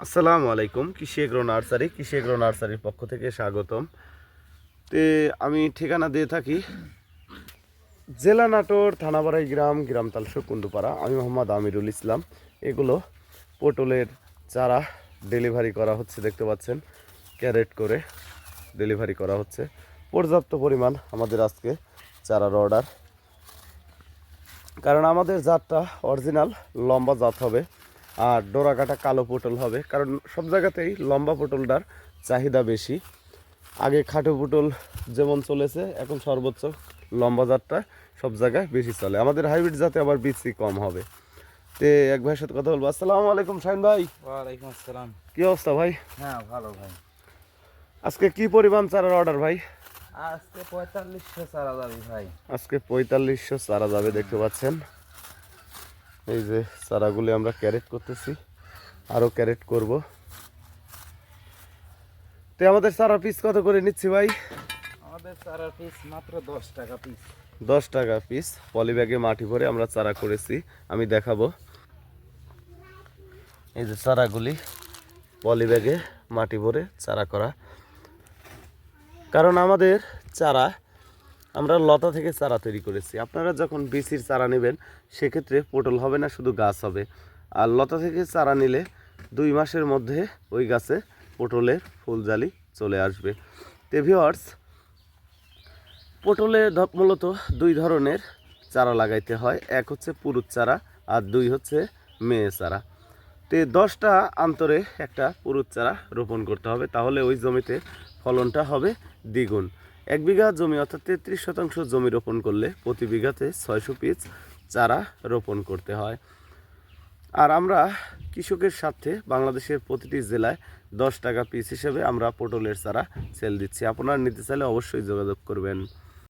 আসসালামু আলাইকুম। কৃষি এগ্রো নার্সারির পক্ষ থেকে স্বাগতম। আমি ঠিকানা দিয়ে থাকি জেলা নাটোর, থানাবাড়াই গ্রাম তালসো কুন্দুপাড়া। আমি মোহাম্মদ আমিরুল ইসলাম। এগুলো পটলের চারা ডেলিভারি করা হচ্ছে, দেখতে পাচ্ছেন ক্যারেট করে ডেলিভারি করা হচ্ছে। পর্যাপ্ত পরিমাণ আমাদের আজকে চারার অর্ডার, কারণ আমাদের জাতটা অরিজিনাল লম্বা জাত হবে আর ডোরা কাটা কালো পটল হবে, কারণ সব জায়গাতেই লম্বা পটলটার চাহিদা বেশি। আগে খাটো পটল যেমন চলেছে, এখন সর্বোচ্চ লম্বা জাতটা সব জায়গায় বেশি চলে। আমাদের হাইব্রিড জাতে আবার বিচি কম হবে। এক ভাইয়ের সাথে কথা বলবো। আসসালামু আলাইকুম শাহিন ভাই। ওয়ালাইকুম আসসালাম। কি অবস্থা ভাই? হ্যাঁ ভালো ভাই। আজকে কি পরিমাণ চারার অর্ডার ভাই? আজকে 4500 চারা যাবে ভাই। আজকে 4500 চারা যাবে, দেখতে পাচ্ছেন। এই যে চারাগুলি আমরা ক্যারেট করতেছি, আরও ক্যারেট করব। আমাদের চারা পিস কত করে নিচ্ছি ভাই? আমাদের চারার পিস মাত্র 10 টাকা পিস। 10 টাকা পিস। পলি ব্যাগে মাটি ভরে আমরা চারা করেছি, আমি দেখাবো। এই যে চারাগুলি পলি ব্যাগে মাটি ভরে চারা করা, কারণ আমাদের চারা আমরা লতা থেকে চারা তৈরি করেছি। আপনারা যখন বিচির চারা নেবেন সেক্ষেত্রে পটল হবে না, শুধু গাছ হবে। আর লতা থেকে চারা নিলে 2 মাসের মধ্যে ওই গাছে পটলের ফুলজালি চলে আসবে। ভিউয়ার্স, পটলে মূলত 2 ধরনের চারা লাগাইতে হয়। এক হচ্ছে পুরুত চারা আর 2 হচ্ছে মেয়ে চারা। 10টা আন্তরে একটা পুরুত চারা রোপণ করতে হবে, তাহলে ওই জমিতে ফলনটা হবে দ্বিগুণ। 1 বিঘা জমি অর্থাৎ 33% জমি রোপণ করলে প্রতি বিঘাতে 600 পিস চারা রোপণ করতে হয়। আর আমরা কৃষকের স্বার্থে বাংলাদেশের প্রতিটি জেলায় 10 টাকা পিস হিসেবে আমরা পটলের চারা সেল দিচ্ছি। আপনারা নিতে চাইলে অবশ্যই যোগাযোগ করবেন।